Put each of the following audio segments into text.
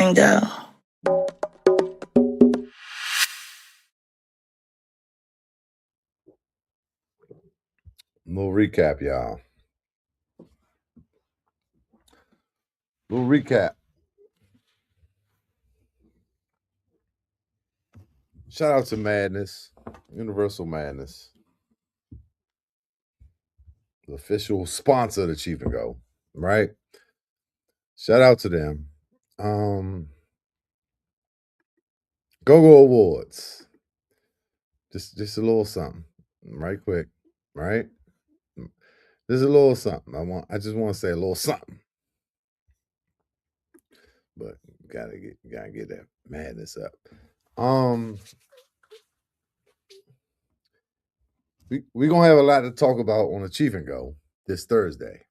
achieving go? Little recap, y'all. Little recap. Shout out to Madness, Universal Madness, the official sponsor of the Chief and Go. Right? Shout out to them. Go Go Awards. Just a little something, right? Quick, right? There's a little something. I just want to say a little something, but gotta get that madness up. Um, we gonna have a lot to talk about on Achieve and Go this Thursday,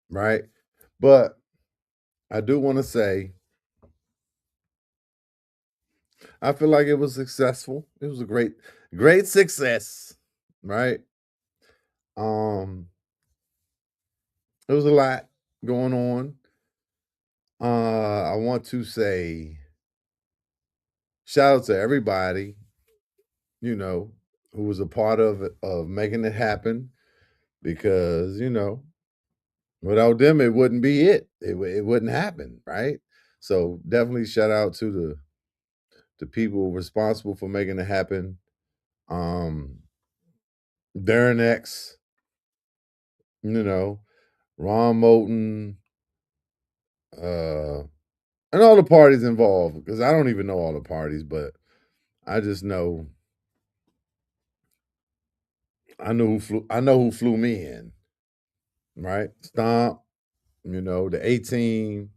right? But I do want to say I feel like it was successful. It was a great success, right? Um, there was a lot going on. I want to say shout out to everybody, you know, who was a part of making it happen because without them it wouldn't be it wouldn't happen, right? So definitely shout out to the people responsible for making it happen. um Darren X, you know, Ron Moulton, uh and all the parties involved, because I don't even know all the parties, but I just know I know who flew me in, right? Stomp, the 18,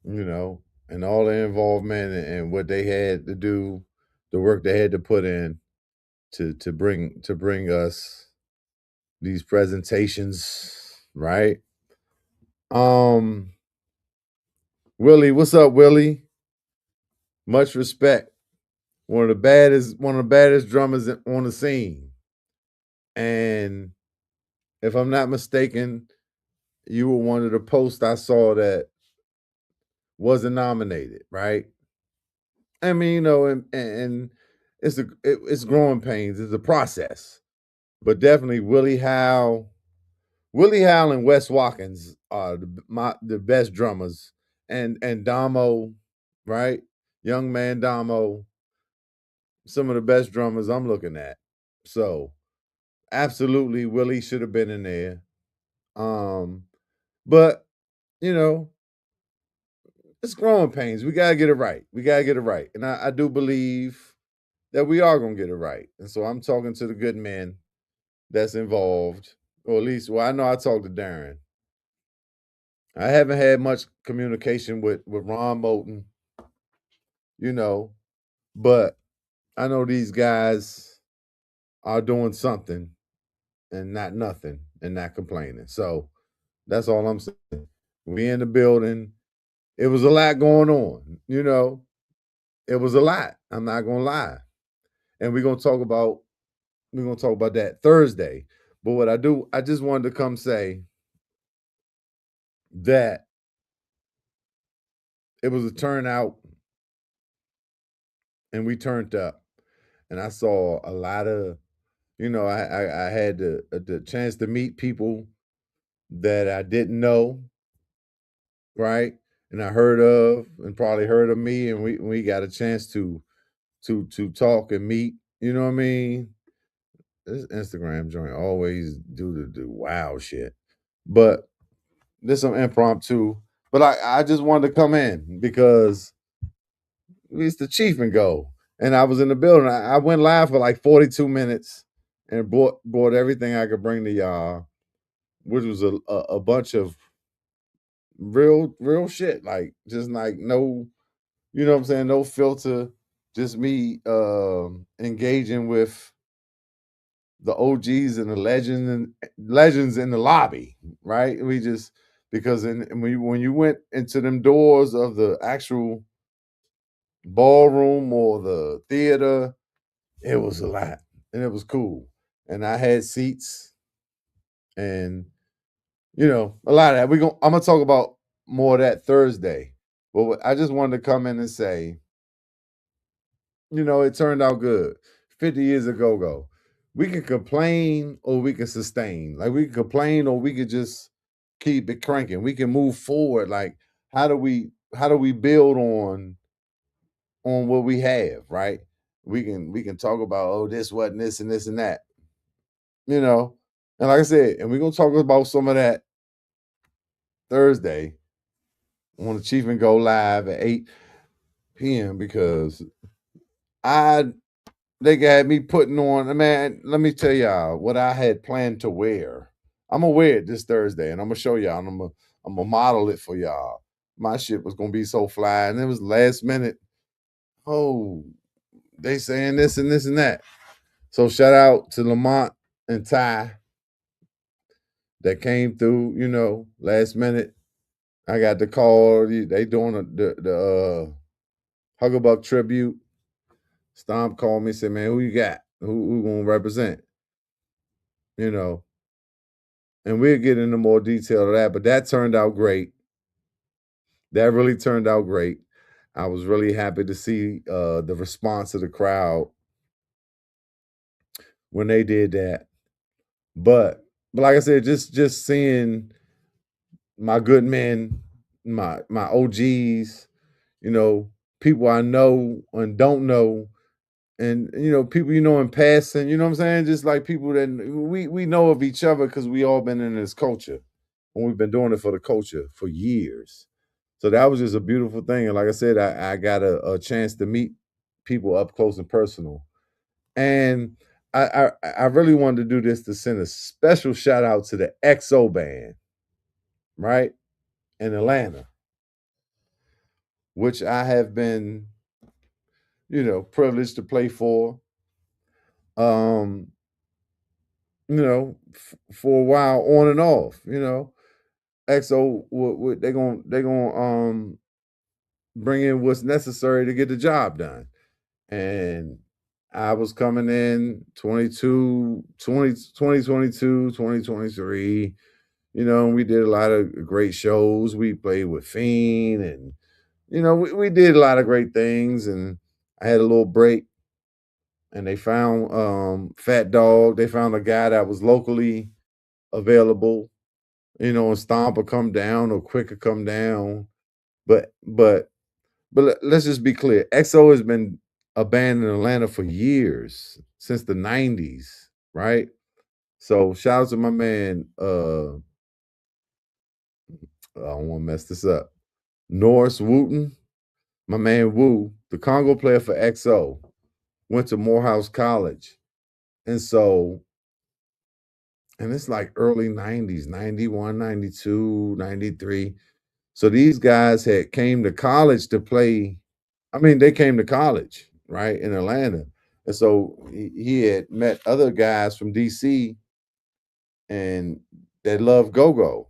and all the involvement and what they had to do, the work they had to put in to bring us these presentations, right? Um, Willie, what's up, Willie? Much respect. One of the baddest drummers on the scene. And if I'm not mistaken, you were one of the posts I saw that wasn't nominated, right? I mean, and it's growing pains. It's a process, but definitely Willie Howe and Wes Watkins are the best drummers, and Damo, right? Young man Damo, some of the best drummers I'm looking at. So absolutely, Willie should have been in there. Um, but you know, it's growing pains. We gotta get it right. We gotta get it right, and I do believe that we are gonna get it right. And so I'm talking to the good men that's involved, or at least, well, I know I talked to Darren. I haven't had much communication with Ron Moulton, you know, but I know these guys are doing something and not nothing and not complaining. So that's all I'm saying. We in the building. It was a lot going on, It was a lot. I'm not gonna lie. And we're gonna talk about that Thursday. But what I just wanted to come say that it was a turnout and we turned up. And I saw a lot of, I had the chance to meet people that I didn't know, right? And I heard of and probably heard of me, and we got a chance to talk and meet. You know what I mean? This Instagram joint always do the wow shit, but there's some impromptu. But I just wanted to come in because it's the Chief and Go, and I was in the building. I went live for like 42 minutes and brought everything I could bring to y'all, which was a bunch of real shit, like just like no, you know what I'm saying, no filter, just me engaging with the OGs and the legends in the lobby, right? We just because when you went into them doors of the actual ballroom or the theater, it was a lot and it was cool. And I had seats and a lot of that. I'm gonna talk about more of that Thursday. But I just wanted to come in and say, it turned out good. 50 years ago, we can complain or we can sustain. Like we can complain or we could just keep it cranking. We can move forward. Like how do we build on what we have, right? We can talk about, oh, this wasn't this and this and that, you know. And like I said, and we're gonna talk about some of that Thursday on Achievement Go Live at 8 p.m. because I they got me putting on, man. Let me tell y'all what I had planned to wear. I'm gonna wear it this Thursday, and I'm gonna show y'all, and I'm gonna model it for y'all. My shit was gonna be so fly, and it was last minute. Oh, they saying this and this and that. So shout out to Lamont and Ty that came through. Last minute. I got the call. They doing the Huggabuck tribute. Stomp called me and said, "Man, who you got? Who gonna represent?" You know, and we'll get into more detail of that. But that turned out great. That really turned out great. I was really happy to see the response of the crowd when they did that. But like I said, just seeing my good men, my OGs, you know, people I know and don't know, and people in passing, you know what I'm saying? Just like people that we know of each other because we all been in this culture. And we've been doing it for the culture for years. So that was just a beautiful thing. And like I said, I got a chance to meet people up close and personal. And I really wanted to do this to send a special shout out to the XO band, right? In Atlanta, which I have been, privileged to play for. Um, for a while on and off. XO they gonna bring in what's necessary to get the job done. And I was coming in 2022, 2023, and we did a lot of great shows. We played with Fiend and we did a lot of great things, and I had a little break, and they found Fat Dog. They found a guy that was locally available, and Stomper come down or Quicker come down. But let's just be clear. XO has been a band in Atlanta for years, since the 90s, right? So shout out to my man, I don't want to mess this up. Norris Wooten, my man Woo, the Congo player for XO, went to Morehouse College. And so, and it's like early 90s, 91, 92, 93. So these guys had came to college to play. I mean, they came to college, right, in Atlanta. And so he had met other guys from DC and that love go-go.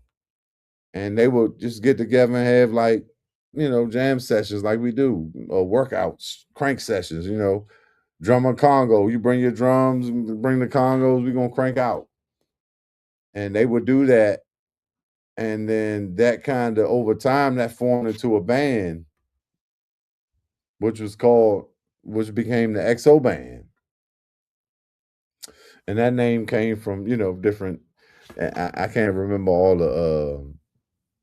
And they would just get together and have like, jam sessions like we do, or workouts, crank sessions, drum and Congo. You bring your drums, bring the Congos, we're gonna crank out. And they would do that. And then that kind of over time that formed into a band, which was called, which became the XO band. And that name came from, different, I can't remember all the,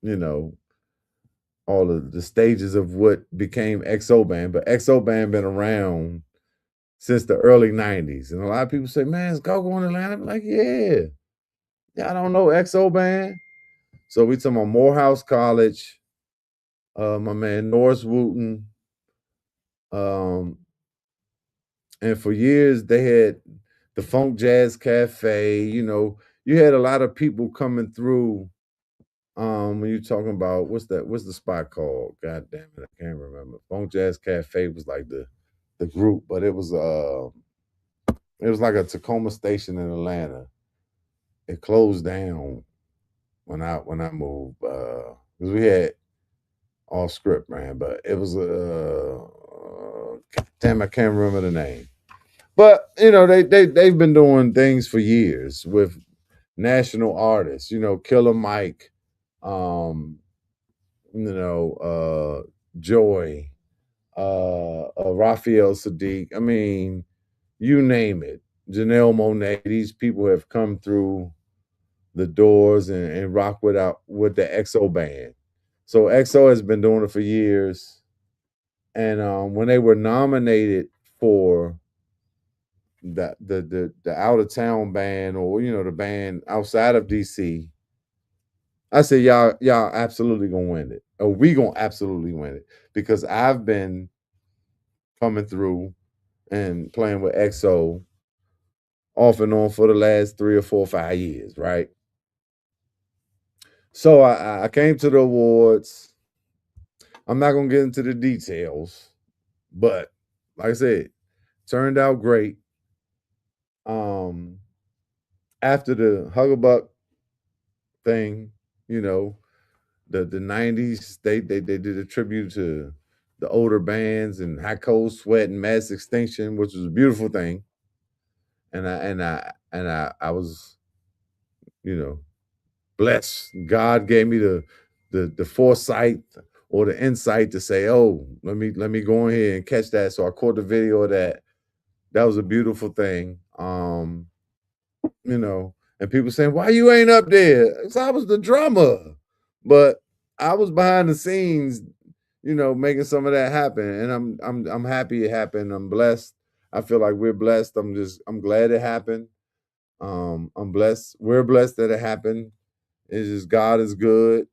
you know, all of the stages of what became XO band, but XO band been around since the early 90s. And a lot of people say, man, it's Go-Go in Atlanta. I'm like, yeah. I don't know XO band. So we talking about Morehouse College, my man Norris Wooten, um, and for years they had the Funk Jazz Cafe. You had a lot of people coming through. When you're talking about what's the spot called? God damn it, I can't remember. Funk Jazz Cafe was like the group, but it was like a Tacoma station in Atlanta. It closed down when I moved, because we had off script, man. But it was damn, I can't remember the name. But they've been doing things for years with national artists. Killer Mike, um, Joy, Raphael Sadiq. I mean, you name it. Janelle Monáe. These people have come through the doors and rock with the XO band. So XO has been doing it for years. And when they were nominated for the out of town band, or the band outside of DC, I said y'all absolutely gonna win it. Or we gonna absolutely win it, because I've been coming through and playing with XO off and on for the last 3 or 4 or 5 years, right? So I came to the awards. I'm not gonna get into the details, but like I said, turned out great. Um, After the Huggabuck thing, you know, the '90s, they did a tribute to the older bands and Hot Cold Sweat and Mass Extinction, which was a beautiful thing. And I was, you know, blessed. God gave me the foresight or the insight to say, "Oh, let me go in here and catch that." So I caught the video of that. That was a beautiful thing. And people saying, "Why you ain't up there?" 'Cause I was the drummer, but I was behind the scenes, making some of that happen, and I'm happy it happened. I'm blessed. I feel like we're blessed. I'm glad it happened. I'm blessed. We're blessed that it happened. It's just God is good.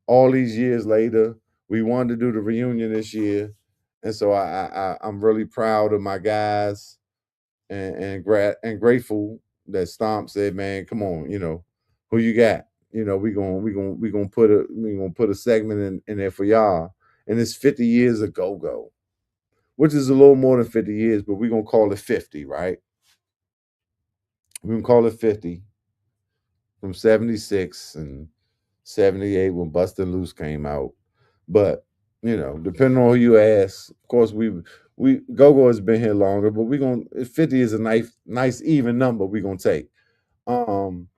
All these years later, we wanted to do the reunion this year, and so I'm really proud of my guys, and grateful that Stomp said, "Man, come on, who you got? We gonna put a segment in there for y'all." And it's 50 years of go go, which is a little more than 50 years, but we're gonna call it 50, right? We're gonna call it 50 from 76 and 78 when Bustin' Loose came out. But depending on who you ask, of course we Go-Go has been here longer, but we gonna 50 is a nice even number we gonna take. Um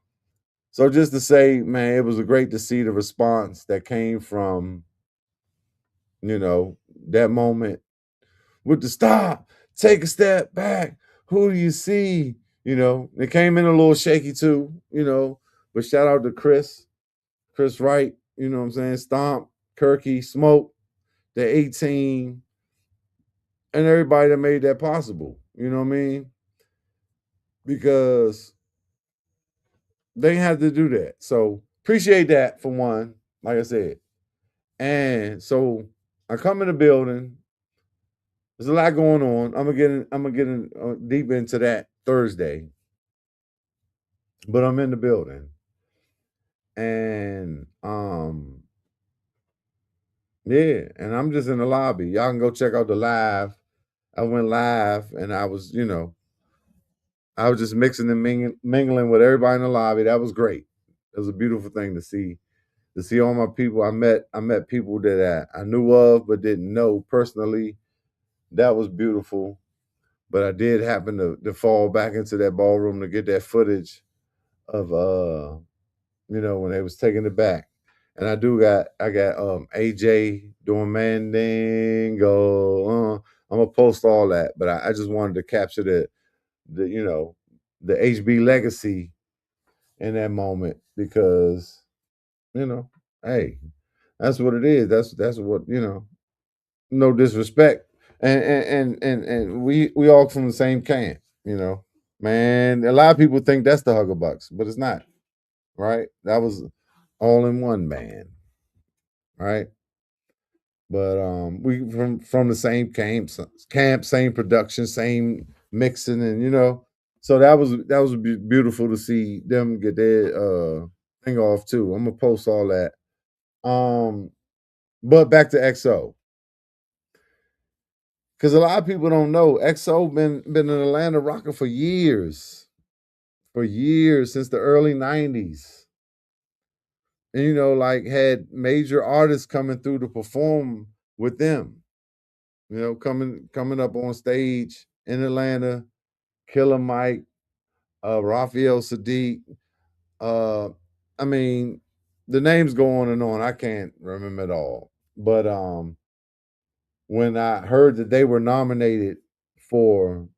so just to say, man, it was great to see the response that came from, that moment with the stop, take a step back. Who do you see? It came in a little shaky too, but shout out to Chris Wright, you know what I'm saying? Stomp, Kirky, Smoke, the 18, and everybody that made that possible. You know what I mean? Because they had to do that. So appreciate that for one, like I said. And so I come in the building. There's a lot going on. I'm gonna get deep into that Thursday, but I'm in the building, and yeah, and I'm just in the lobby. Y'all can go check out the live. I went live, and I was just mixing and mingling with everybody in the lobby. That was great. It was a beautiful thing to see. To see all my people. I met people that I knew of but didn't know personally. That was beautiful. But I did happen to fall back into that ballroom to get that footage of when they was taking it back. And I got AJ doing Mandingo. I'm gonna post all that, but I just wanted to capture the HB legacy in that moment, because hey, that's what it is. That's what No disrespect, and we all from the same camp. Man. A lot of people think that's the Huggerbucks, but it's not. Right? That was all in one man. Right? But we from the same camp, same production, same mixing, and so that was beautiful to see them get their thing off too. I'm gonna post all that. Um, but back to XO, because a lot of people don't know XO been in Atlanta rocking for years since the early '90s, and like had major artists coming through to perform with them. Coming up on stage in Atlanta, Killer Mike, Raphael Sadiq. Uh, I mean, the names go on and on. I can't remember it all. But when I heard that they were nominated for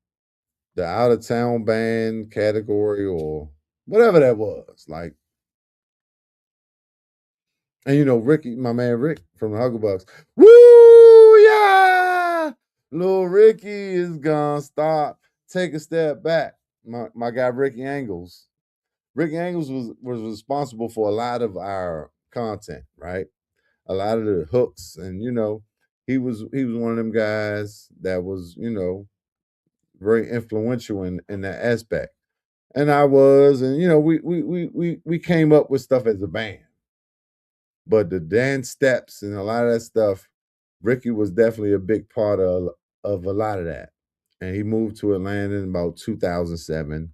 the out of town band category or whatever that was, like, and Ricky, my man Rick from the Hugglebugs, woo yeah, little Ricky is gonna stop, take a step back. My guy Ricky Angles. Ricky Angles was responsible for a lot of our content, right? A lot of the hooks, and he was one of them guys that was very influential in that aspect. And I was, and we came up with stuff as a band, but the dance steps and a lot of that stuff, Ricky was definitely a big part of a lot of that. And he moved to Atlanta in about 2007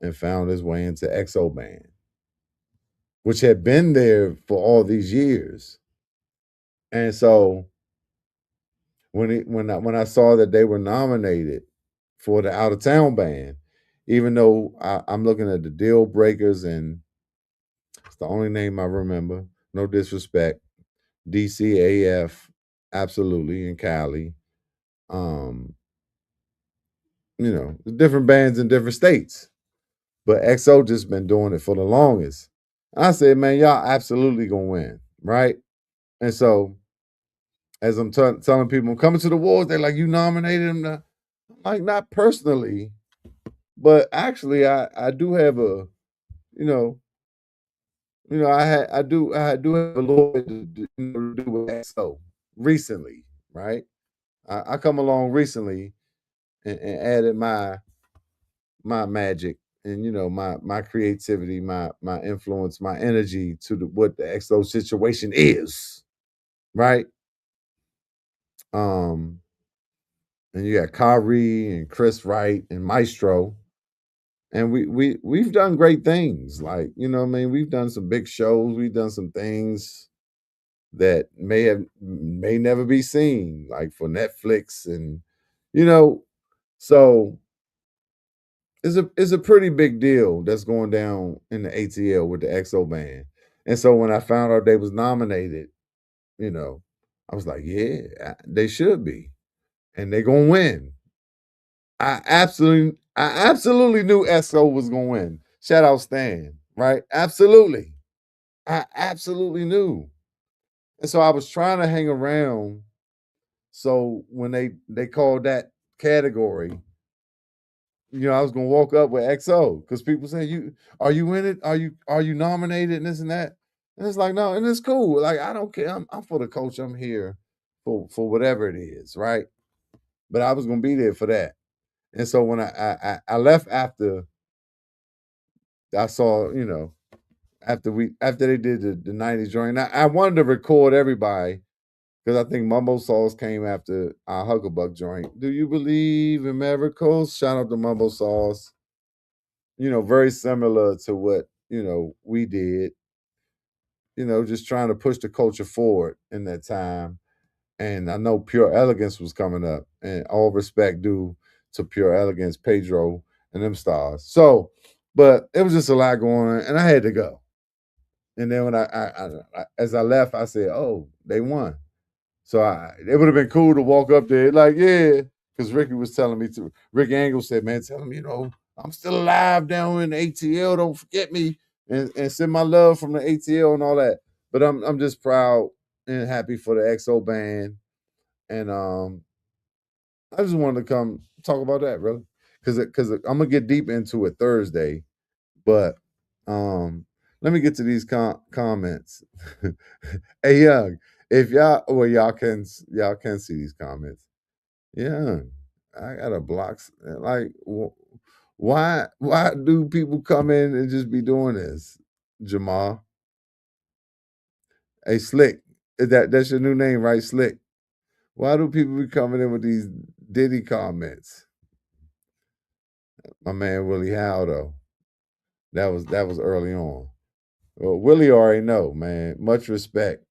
and found his way into XO Band, which had been there for all these years. And so when I saw that they were nominated for the out of town band, even though I'm looking at the deal breakers and it's the only name I remember. No disrespect. DCAF, absolutely, in Cali. Um, different bands in different states. But XO just been doing it for the longest. I said, man, y'all absolutely gonna win, right? And so as I'm telling people, I'm coming to the awards, they're like, you nominated him. Like, not personally, but actually, I do have a, you know, I do have a little bit to do with XO recently, right? I come along recently and added my magic and my creativity, my influence, my energy to what the XO situation is, right? Um, and you got Kyrie and Chris Wright and Maestro, and we've done great things. Like, what I mean, we've done some big shows, we've done some things that may never be seen, like for Netflix, and you know, so it's a pretty big deal that's going down in the ATL with the XO band. And so when I found out they was nominated, you know, I was like, yeah, they should be, and they gonna win. I absolutely knew XO was gonna win. Shout out Stan, right? Absolutely, I absolutely knew. And so I was trying to hang around. So when they called that category, I was gonna walk up with XO because people say, "You are you in it? Are you nominated?" And this and that. And it's like, no, and it's cool. Like, I don't care. I'm for the culture. I'm here for whatever it is, right? But I was gonna be there for that. And so when I left after I saw, after they did the 90s joint, I wanted to record everybody because I think Mumbo Sauce came after our Hucklebuck joint. Do you believe in miracles? Shout out to Mumbo Sauce. Very similar to what, we did, just trying to push the culture forward in that time. And I know Pure Elegance was coming up, and all respect due to Pure Elegance, Pedro, and them stars. So, but it was just a lot going on, and I had to go. And then when as I left, I said, "Oh, they won." So it would have been cool to walk up there, like, yeah, because Ricky was telling me to. Rick Angle said, "Man, tell him, I'm still alive down in the ATL. Don't forget me, and send my love from the ATL and all that." But I'm just proud and happy for the XO band, and I just wanted to come talk about that, really, because I'm gonna get deep into it Thursday, but um, let me get to these comments. Hey, Young, if y'all can see these comments. Yeah, I got to block. Like, why do people come in and just be doing this? Jamal, hey, Slick, that's your new name, right? Slick. Why do people be coming in with these Diddy comments? My man Willie Howe, though. That was early on. Well, Willie already know, man. Much respect.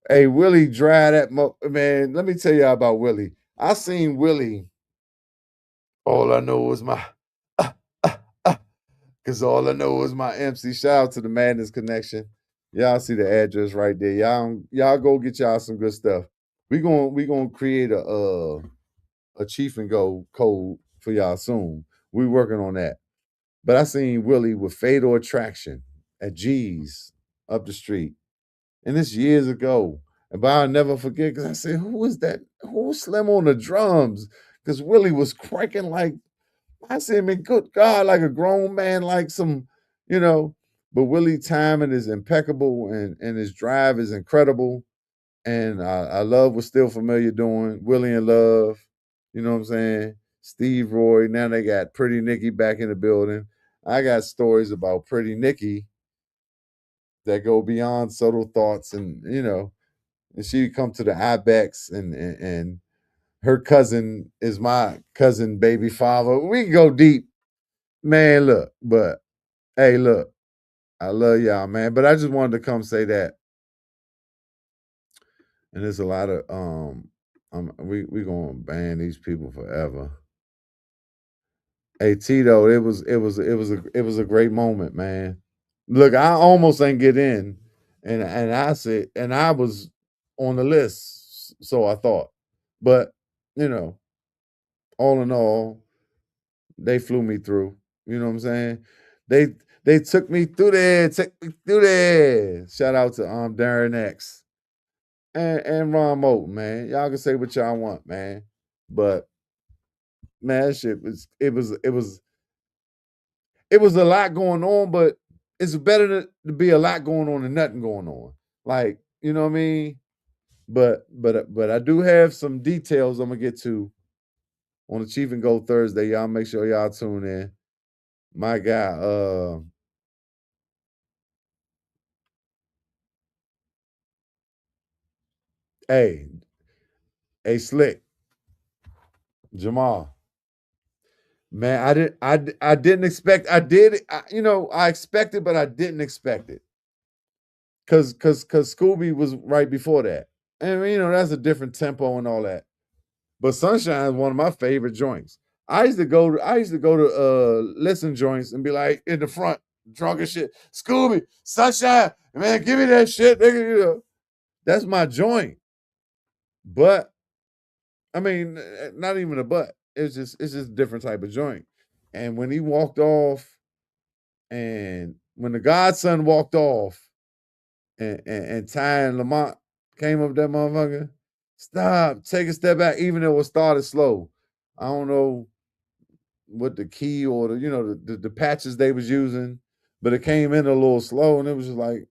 Hey, Willie, dry that man. Let me tell y'all about Willie. I seen Willie. All I know is my, uh, uh, because all I know is my MC. Shout out to the Madness Connection. Y'all see the address right there. Y'all go get y'all some good stuff. We gonna create a chief and go code for y'all soon. We working on that. But I seen Willie with Fatal Attraction at G's up the street. And this years ago. But I'll never forget because I said, who is that? Who was Slim on the drums? Because Willie was cranking like, I said, man, good God, like a grown man, like some, you know. But Willie timing is impeccable and his drive is incredible. And I love what Still Familiar doing. Willie and Love, you know what I'm saying? Steve Roy. Now they got Pretty Nikki back in the building. I got stories about Pretty Nikki that go beyond subtle thoughts, and she come to the Ibex, and her cousin is my cousin baby father. We can go deep, man. Look, but hey, look, I love y'all, man. But I just wanted to come say that, and there's a lot of we gonna ban these people forever. Hey Tito, it was a great moment, man. Look, I almost ain't get in, and I said, and I was on the list, so I thought, but you know, all in all, they flew me through. You know what I'm saying? They they took me through there, took me through there. Shout out to Darren X and Ron Moulton, man. Y'all can say what y'all want, man, but man, that shit was it was a lot going on, but it's better to be a lot going on than nothing going on. Like, you know what I mean? But I do have some details I'm gonna get to on Achieve and Go Thursday. Y'all make sure y'all tune in. My guy, hey, hey, Slick, Jamal. Man, I didn't expect. I did. I expected, but I didn't expect it. Cause Scooby was right before that, and that's a different tempo and all that. But Sunshine is one of my favorite joints. I used to go to listen joints and be like in the front, drunk as shit. Scooby, Sunshine, man, give me that shit, nigga. That's my joint. But I mean, not even a but. It's just a different type of joint. And when he walked off, and when the Godson walked off, and Ty and Lamont came up that motherfucker, stop, take a step back, even though it started slow. I don't know what the key or the patches they was using, but it came in a little slow, and it was just like,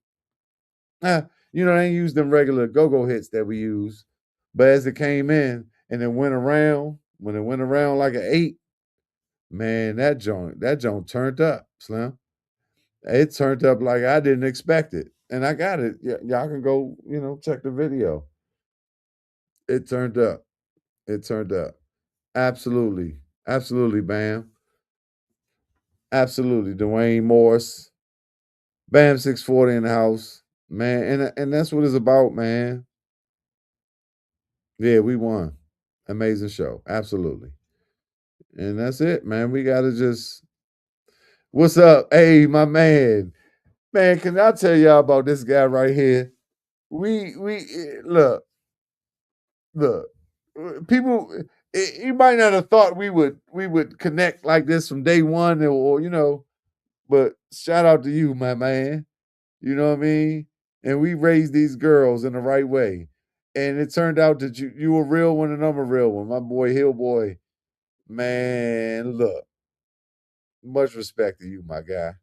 they ain't used them regular go-go hits that we use. But as it came in and it went around, when it went around like an eight, man, that joint turned up, Slim. It turned up like I didn't expect it. And I got it. Y'all can go, check the video. It turned up. It turned up. Absolutely. Absolutely, Bam. Absolutely. Dwayne Morris. Bam 640 in the house. Man, and that's what it's about, man. Yeah, we won. Amazing show. Absolutely. And that's it, man. We gotta just what's up? Hey, my man. Man, can I tell y'all about this guy right here? Look, people. You might not have thought we would connect like this from day one, or. But shout out to you, my man. You know what I mean? And we raised these girls in the right way, and it turned out that you a real one and I'm a real one. My boy Hillboy, man. Look, much respect to you, my guy.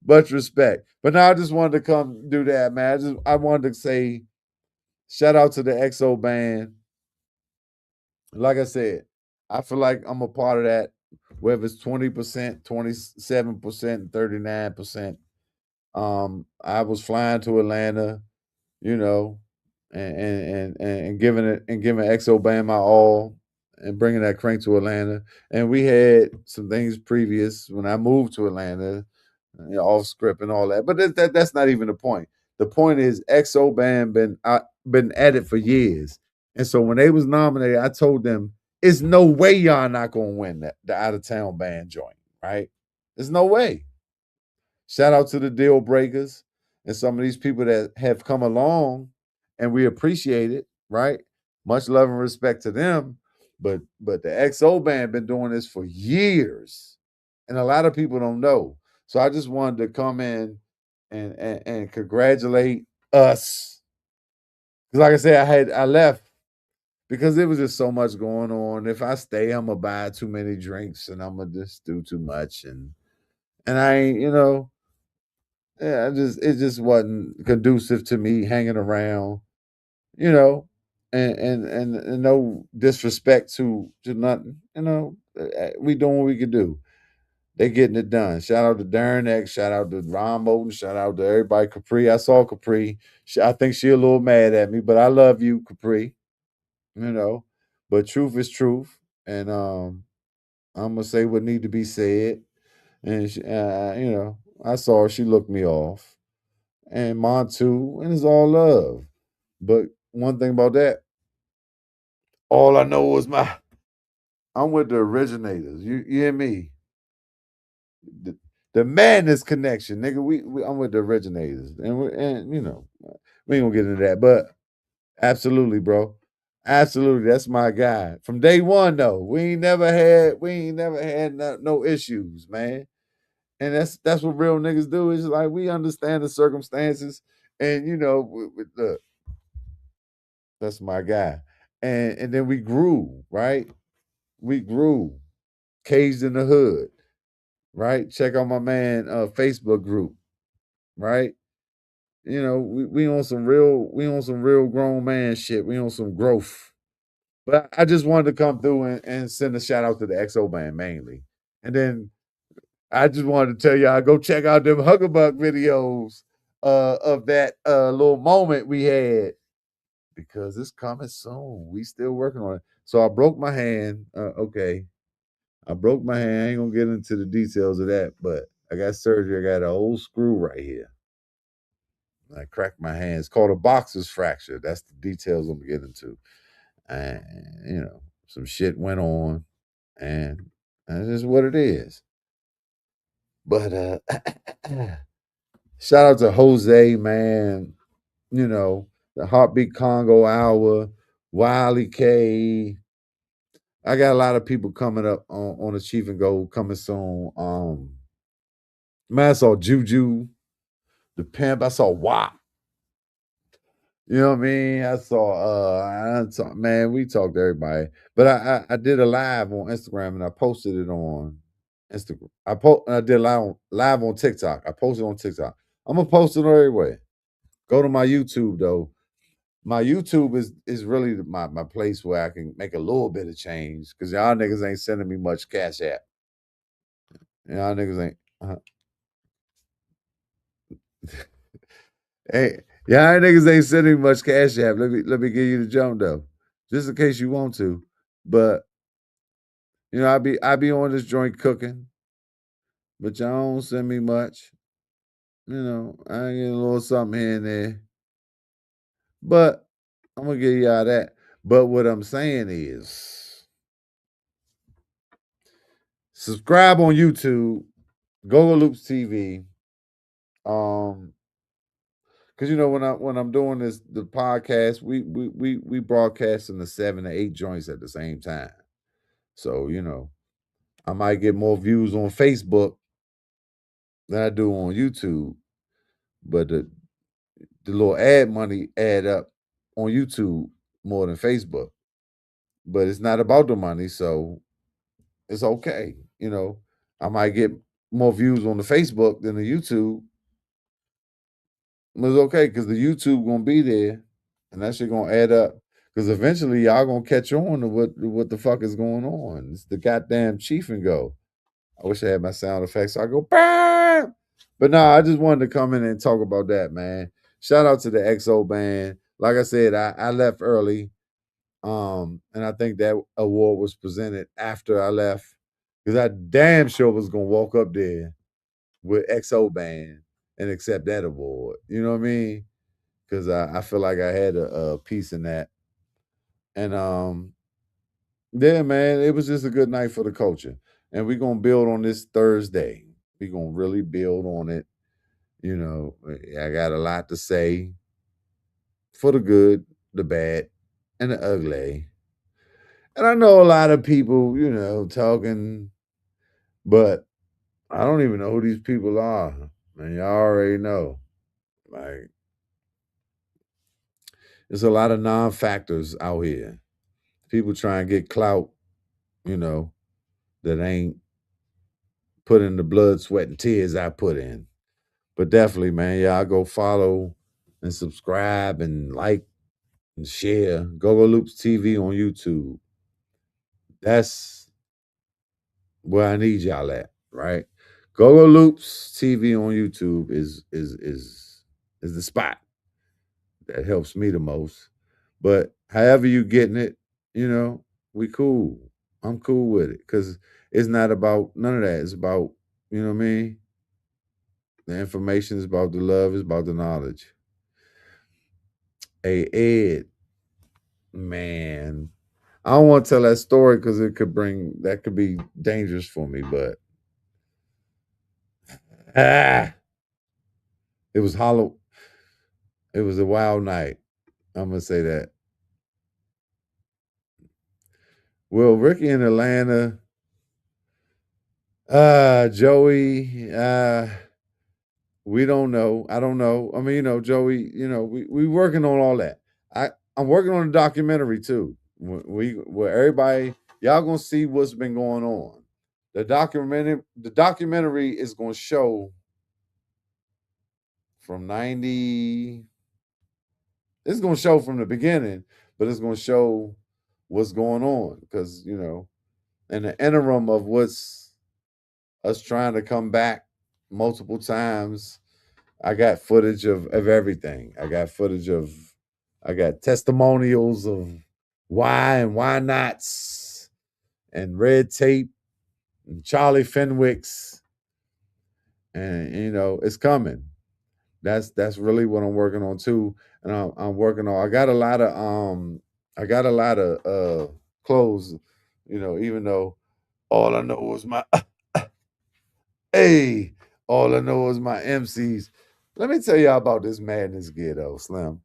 Much respect. But now I just wanted to come do that, man. I wanted to say shout out to the XO band. Like I said, I feel like I'm a part of that, whether it's 20%, 27%, 39%. I was flying to Atlanta, you know, and giving XO band my all and bringing that crank to Atlanta. And we had some things previous when I moved to Atlanta, off script and all that. But that's not even the point. The point is XO band been at it for years, and so when they was nominated, I told them, "It's no way y'all not gonna win the out of town band joint, right? There's no way." Shout out to the deal breakers and some of these people that have come along, and we appreciate it, right? Much love and respect to them. But the XO band been doing this for years, and a lot of people don't know. So I just wanted to come in and congratulate us. Because like I said, I left because there was just so much going on. If I stay, I'm gonna buy too many drinks and I'm gonna just do too much, and I ain't, yeah, it just wasn't conducive to me hanging around, you know, and no disrespect to nothing, we doing what we could do. They getting it done. Shout out to Darren X. Shout out to Ron Moulton. Shout out to everybody. Capri. I saw Capri. I think she a little mad at me, but I love you, Capri. You know, but truth is truth, and I'm gonna say what need to be said. And I saw her. She looked me off, and mine too. And it's all love. But one thing about that, all I know is I'm with the originators. You hear me? The, the madness connection, nigga. I'm with the originators, and we ain't gonna get into that, but absolutely, bro. Absolutely, that's my guy from day one. Though we ain't never had no issues, man. And that's what real niggas do. Is like we understand the circumstances, and look, that's my guy. And then we grew, right? We grew, caged in the hood, right? Check out my man Facebook group, right? We on some real grown man shit. We on some growth. But I just wanted to come through and send a shout out to the XO band mainly. And then I just wanted to tell y'all go check out them Huggerbuck videos of that little moment we had because it's coming soon. We still working on it. So I broke my hand. Okay. I broke my hand. I ain't gonna get into the details of that, but I got surgery. I got an old screw right here. I cracked my hand. It's called a boxer's fracture. That's the details I'm getting into. And some shit went on, and that's just what it is. But shout out to Jose, man. The Heartbeat Congo Hour, Wiley K. I got a lot of people coming up on Achieving Goal coming soon. Man, I saw Juju, the pimp. I saw WAP. You know what I mean? I saw man, we talked to everybody. But I did a live on Instagram and I posted it on Instagram. I did live on TikTok. I posted on TikTok. I'm gonna post it everywhere. Go to my YouTube though. My YouTube is really my place where I can make a little bit of change because y'all niggas ain't sending me much cash app. Y'all niggas ain't. Hey, y'all niggas ain't sending me much cash app. Let me give you the jump though, just in case you want to. But I be on this joint cooking, but y'all don't send me much. I get a little something here and there, but I'm gonna give y'all that. But what I'm saying is, subscribe on YouTube, Go Loops TV. Because when I'm doing the podcast, we broadcast in the 7 to 8 joints at the same time. So I might get more views on Facebook than I do on YouTube, but the little ad money add up on YouTube more than Facebook. But it's not about the money, so it's okay. I might get more views on the Facebook than the YouTube. But it's okay because the YouTube gonna be there, and that shit gonna add up. Because eventually y'all gonna catch on to what the fuck is going on. It's the goddamn chief and go. I wish I had my sound effects. So I go bam. But nah, I just wanted to come in and talk about that, man. Shout out to the XO band. Like I said, I left early. And I think that award was presented after I left. Because I damn sure was gonna walk up there with XO band and accept that award. You know what I mean? Because I feel like I had a piece in that. And yeah, man, it was just a good night for the culture. And we're gonna build on this Thursday. We're gonna really build on it. I got a lot to say for the good, the bad, and the ugly. And I know a lot of people, talking, but I don't even know who these people are. And y'all already know. Like, there's a lot of non factors out here. People try and get clout, you know, that ain't put in the blood, sweat, and tears I put in. But definitely, man, y'all go follow and subscribe and like and share Go Loops TV on YouTube. That's where I need y'all at, right? Go Loops TV on YouTube is the spot that helps me the most. But however you getting it, we cool. I'm cool with it because it's not about none of that. It's about, what I mean? The information is about the love, is about the knowledge. Hey, Ed, man, I don't want to tell that story because that could be dangerous for me, but ah, it was hollow. It was a wild night. I'm gonna say that. Well, Ricky in Atlanta, Joey, we don't know. I don't know. I mean, Joey, we working on all that. I'm working on a documentary too. Where everybody y'all gonna see what's been going on. The documentary is gonna show from 90. It's gonna show from the beginning, but it's gonna show what's going on because in the interim of what's us trying to come back multiple times. I got footage of everything. I got testimonials of why and why nots and red tape and Charlie Fenwick's, and it's coming. That's really what I'm working on too, and I'm working on. I got a lot of clothes, even though all I know was my hey, all I know is my MCs. Let me tell y'all about this madness gear though, Slim.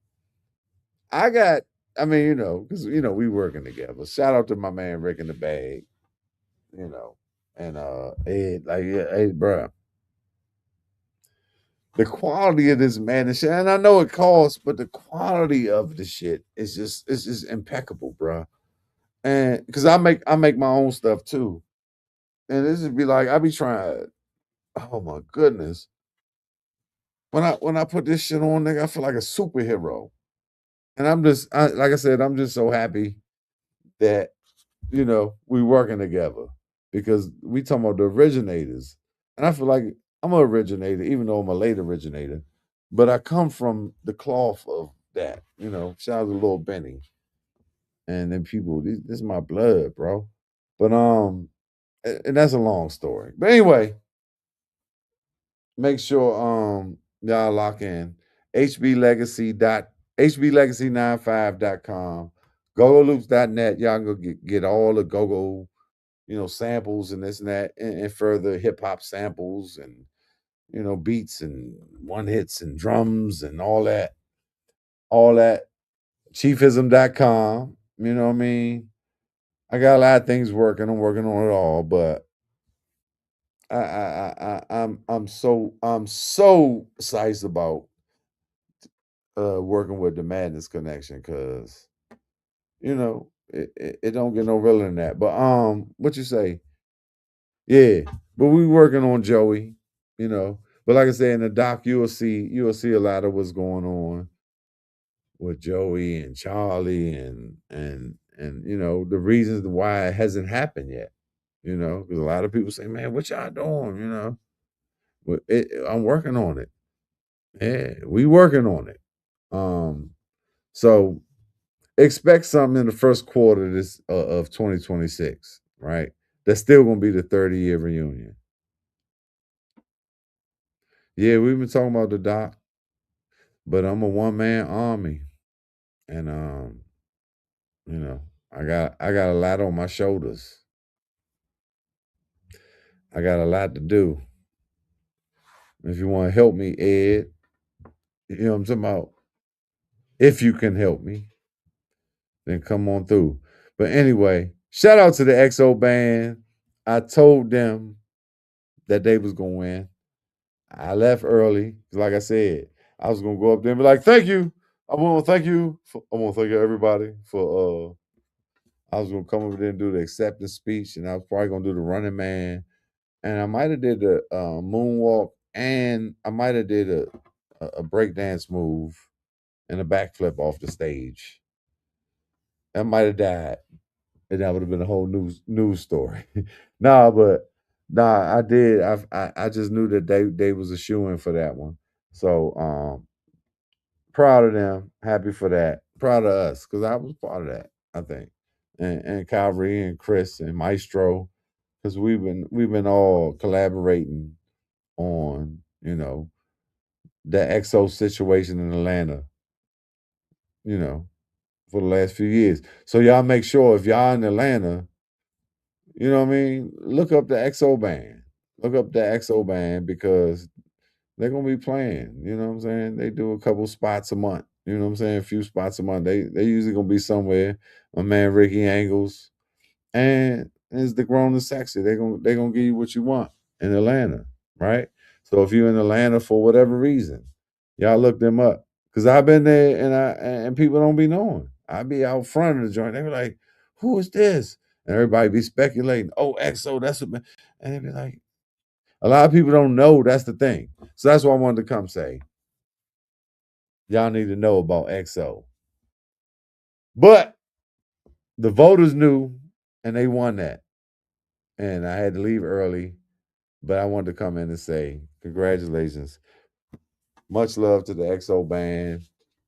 I got, I mean, because we working together. Shout out to my man Rick in the bag, you know, and Ed, like, yeah, hey, bro, the quality of this madness shit, and I know it costs, but the quality of the shit is just impeccable, bro. And because I make my own stuff too, and this would be like I be trying. Oh my goodness, when I put this shit on, nigga, I feel like a superhero. And like I said, I'm just so happy that we working together because we talking about the originators, and I feel like I'm an originator, even though I'm a late originator, but I come from the cloth of that. Shout out to Lil Benny and then people. This is my blood, bro. But and that's a long story. But anyway, make sure y'all lock in hblegacy.hblegacy95.com, gogoloops.net. Y'all can go get all the go samples and this and that, and further hip hop samples and beats and one hits and drums and all that chiefism.com. You know what I mean? I got a lot of things working. I'm working on it all, but I'm so excited about working with the Madness Connection because it don't get no realer than that. But what you say? Yeah, but we working on Joey, you know. But like I said in the doc, you'll see a lot of what's going on with Joey and Charlie and the reasons why it hasn't happened yet. Because a lot of people say, "Man, what y'all doing?" But I'm working on it. Yeah, we working on it. Um, so expect something in the first quarter of 2026, right? That's still gonna be the 30-year reunion. Yeah, we've been talking about the doc, but I'm a one man army, and you know, I got a lot on my shoulders. I got a lot to do. If you want to help me, Ed, you know what I'm talking about? If you can help me, then come on through. But anyway, shout out to the XO band. I told them that they was gonna win. I left early. Like I said, I was gonna go up there and be like, thank you. I want to thank everybody for I was gonna come over there and do the acceptance speech, and I was probably gonna do the running man, and I might have did the moonwalk, and I might have did a breakdance move and a backflip off the stage. I might have died, and that would have been a whole news story. But I did. I just knew that they was a shoe in for that one. So proud of them, happy for that, proud of us because I was part of that. I think, and Calvary and Chris and Maestro, because we've been all collaborating on the EXO situation in Atlanta, you know, for the last few years. So y'all make sure if y'all in Atlanta, you know what I mean, look up the EXO band. Look up the EXO band because they're gonna be playing. You know what I'm saying? They do a couple spots a month. You know what I'm saying? A few spots a month. They usually gonna be somewhere. My man Ricky Angles and it's the grown and sexy. They gonna give you what you want in Atlanta, right? So if you're in Atlanta for whatever reason, y'all look them up. Cause I've been there and people don't be knowing. I be out front of the joint. They be like, who is this? And everybody be speculating, oh, XO, that's what and they be like, a lot of people don't know that's the thing. So that's why I wanted to come say, y'all need to know about XO. But the voters knew and they won that. And I had to leave early, but I wanted to come in and say, congratulations. Much love to the XO band.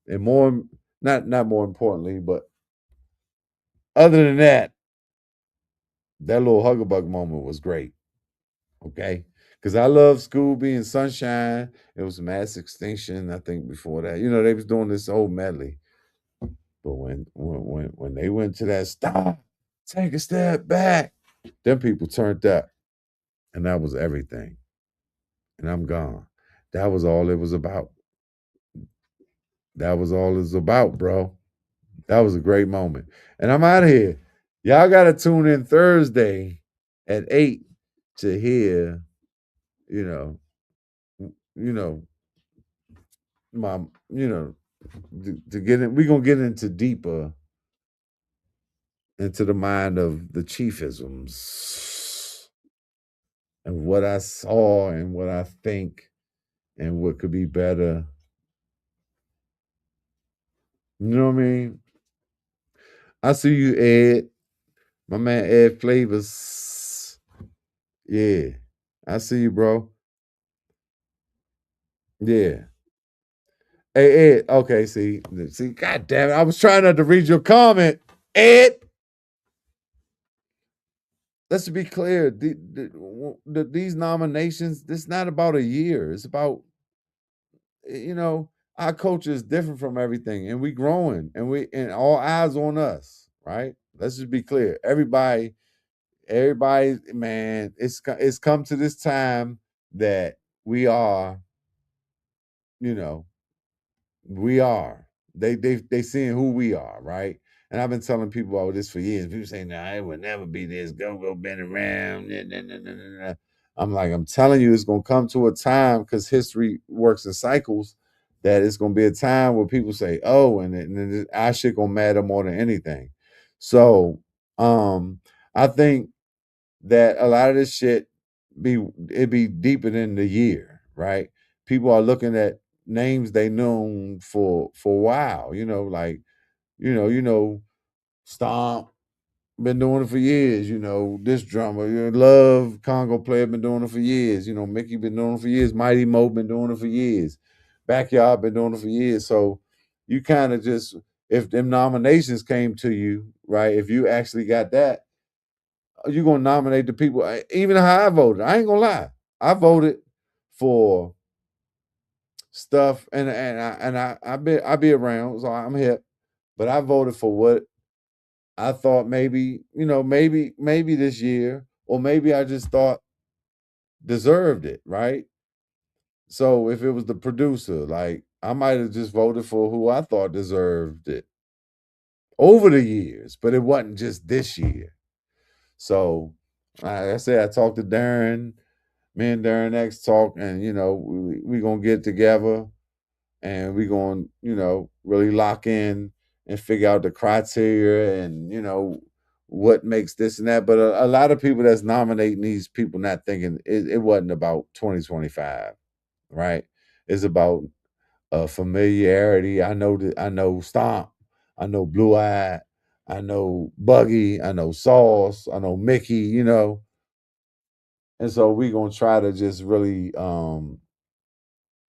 And more not more importantly, but other than that, that little Hugabug moment was great. Okay. Because I love Scooby and Sunshine. It was Mass Extinction, I think, before that. They was doing this whole medley. But when they went to that stop, take a step back, them people turned up, and that was everything. And I'm gone. That was all it was about. That was all it was about, bro. That was a great moment. And I'm out of here. Y'all gotta tune in Thursday at 8 to hear, you know, you know, my, to get in. We're gonna get into deeper into the mind of the chiefisms and what I saw and what I think and what could be better. You know what I mean? I see you, Ed. My man Ed Flavors. Yeah. I see you, bro. Yeah. Hey, Ed. Okay, see, god damn it. I was trying not to read your comment. Ed, let's be clear. These nominations, this is not about a year. It's about you know, our culture is different from everything, and we growing, and all eyes on us, right? Let's just be clear. Everybody, man, it's come to this time that we are, you know, we are. They seeing who we are, right? And I've been telling people all this for years. People say, "No, it would never be this. Go, bend around." Nah, nah, nah, nah, nah, nah." I'm like, I'm telling you, it's gonna come to a time because history works in cycles. That it's gonna be a time where people say, "Oh," and our shit gonna matter more than anything. So, I think that a lot of this shit be deeper than the year, right? People are looking at names they known for a while, like Stomp been doing it for years, this drummer, Love Congo player been doing it for years, Mickey been doing it for years, Mighty Mo been doing it for years, Backyard been doing it for years. So you kind of just if them nominations came to you, right? If you actually got that, you're gonna nominate the people. Even how I voted, I ain't gonna lie. I voted for stuff, and I be around, so I'm hip. But I voted for what I thought maybe this year, or maybe I just thought deserved it, right? So if it was the producer, like I might have just voted for who I thought deserved it over the years, but it wasn't just this year. So like I said, I talked to Darren, me and Darren X talk, and we gonna get together and we gonna really lock in and figure out the criteria and what makes this and that. But a lot of people that's nominating these people not thinking it wasn't about 2025, right? It's about familiarity. I know Stomp, I know Blue Eye, I know Buggy, I know Sauce, I know Mickey, and so we gonna try to just really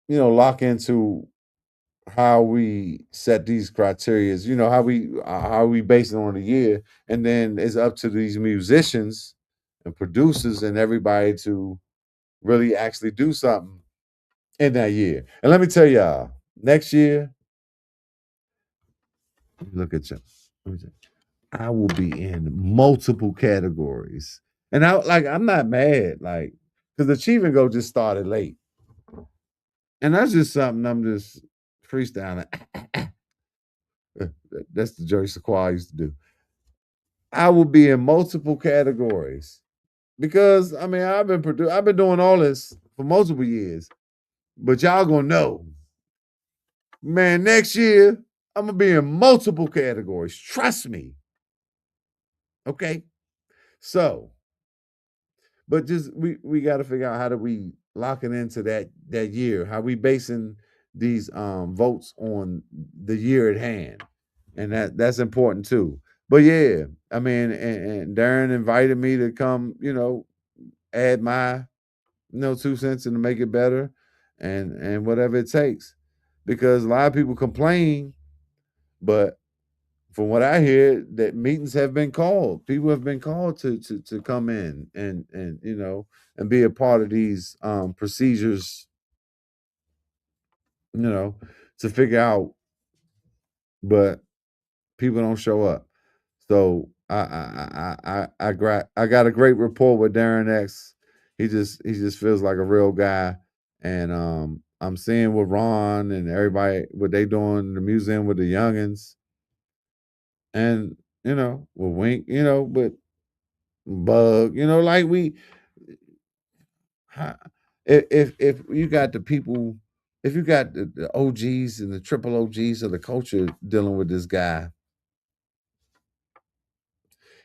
lock into how we set these criterias, how we base it on the year, and then it's up to these musicians and producers and everybody to really actually do something in that year. And let me tell y'all, next year, look at you. I will be in multiple categories. And I'm not mad, like, because the Achievement Go just started late. And that's just something I'm just freestyling. That's the Jerry Sequoia I used to do. I will be in multiple categories because I mean I've been doing all this for multiple years, but y'all gonna know, man. Next year I'm gonna be in multiple categories. Trust me. Okay, so but just we got to figure out how do we lock it into that year. How we basing these votes on the year at hand, and that's important too. But yeah, I mean, and Darren invited me to come, add my 2 cents and to make it better, and whatever it takes, because a lot of people complain, but from what I hear, that meetings have been called. People have been called to come in and and be a part of these procedures, you know, to figure out, but people don't show up. So I got a great rapport with Darren X. He just feels like a real guy, and I'm seeing what Ron and everybody what they doing in the museum with the youngins, and with Wink, but Bug, like we, ha- if you got the people, if you got the OGs and the triple OGs of the culture dealing with this guy,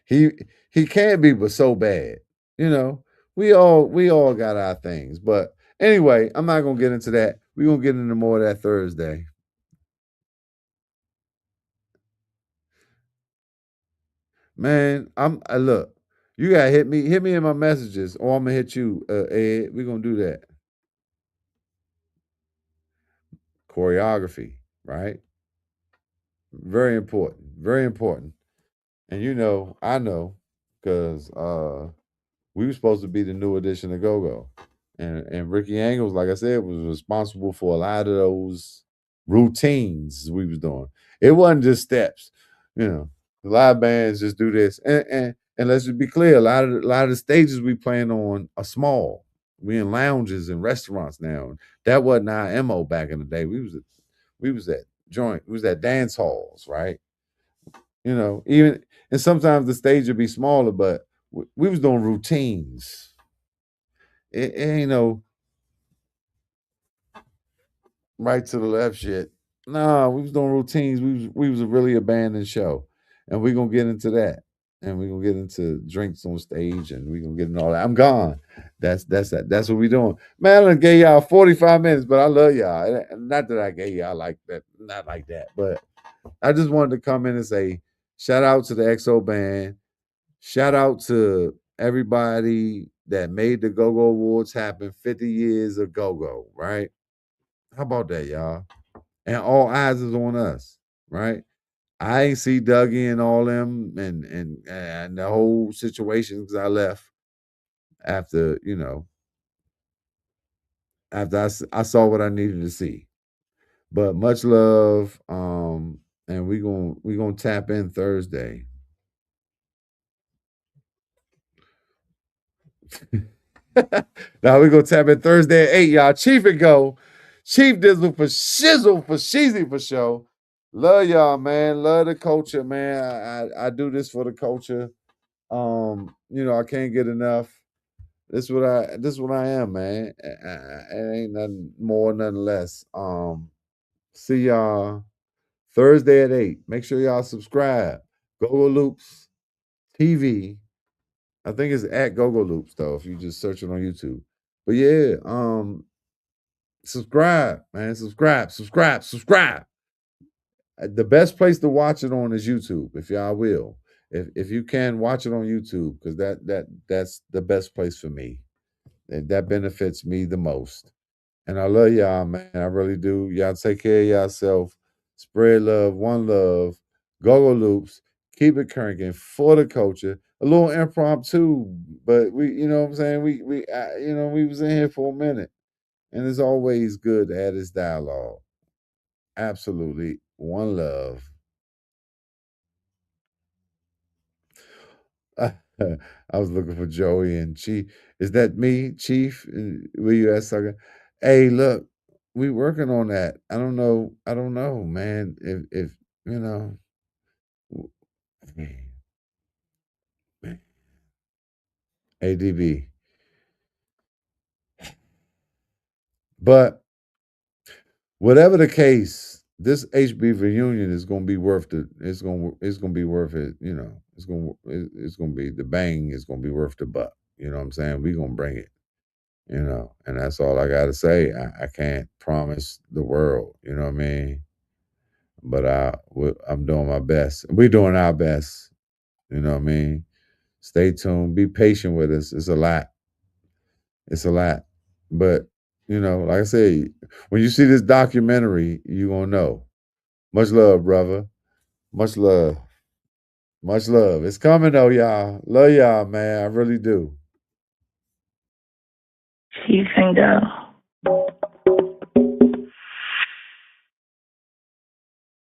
he he can't be but so bad. You know, we all got our things, but anyway, I'm not gonna get into that. We're gonna get into more of that Thursday. Man, look. You gotta hit me in my messages, or I'm gonna hit you, Ed. We're gonna do that choreography, right? Very important. Very important. And I know, because we were supposed to be the new edition of Go Go. And Ricky Angles, like I said, was responsible for a lot of those routines we was doing. It wasn't just steps, you know. A lot of bands just do this. And let's just be clear, a lot of the stages we playing on are small. We in lounges and restaurants now. That wasn't our MO back in the day. We was at we was at dance halls, right? Even and sometimes the stage would be smaller, but we was doing routines. It ain't no right to the left shit. No, we was doing routines. We was a really abandoned show, and we gonna get into that, and we gonna get into drinks on stage, and we gonna get into all that. I'm gone. That's what we doing. Man, I done gave y'all 45 minutes, but I love y'all. Not that I gave y'all like that, not like that, but I just wanted to come in and say shout out to the XO band. Shout out to everybody that made the Go Go Awards happen. 50 years of Go Go, right? How about that, y'all? And all eyes is on us, right? I ain't see Dougie and all them and the whole situation because I left after after I saw what I needed to see. But much love, and we gonna tap in Thursday. Now we gonna tap in Thursday at 8, y'all. Chief and go. Chief Dizzle for shizzle for sheezy for show. Love y'all, man. Love the culture, man. I do this for the culture. I can't get enough. This what I am, man. It ain't nothing more, nothing less. See y'all Thursday at 8. Make sure y'all subscribe. Gogo Loops TV. I think it's at Gogo Loops though, if you just search it on YouTube. But yeah, subscribe, man. Subscribe. The best place to watch it on is YouTube, if y'all will. If you can watch it on YouTube, because that's the best place for me. That benefits me the most. And I love y'all, man. I really do. Y'all take care of yourself. Spread love, one love. Go loops. Keep it cranking for the culture. A little impromptu, but you know what I'm saying. We was in here for a minute, and it's always good to have this dialogue. Absolutely, one love. I was looking for Joey and Chief. Is that me, Chief? Were you at sucker? Hey, look, we working on that. I don't know. I don't know, man. If you know, w- ADB. But whatever the case, this HB reunion is going to be worth it. It's going to be worth it. It's going to be the bang. Is going to be worth the buck. You know what I'm saying? We going to bring it. And that's all I got to say. I can't promise the world. You know what I mean? But I'm doing my best. We're doing our best. You know what I mean? Stay tuned. Be patient with us. It's a lot. It's a lot. But, like I said, when you see this documentary, you're going to know. Much love, brother. Much love. Much love. It's coming, though, y'all. Love y'all, man. I really do. Chief and go.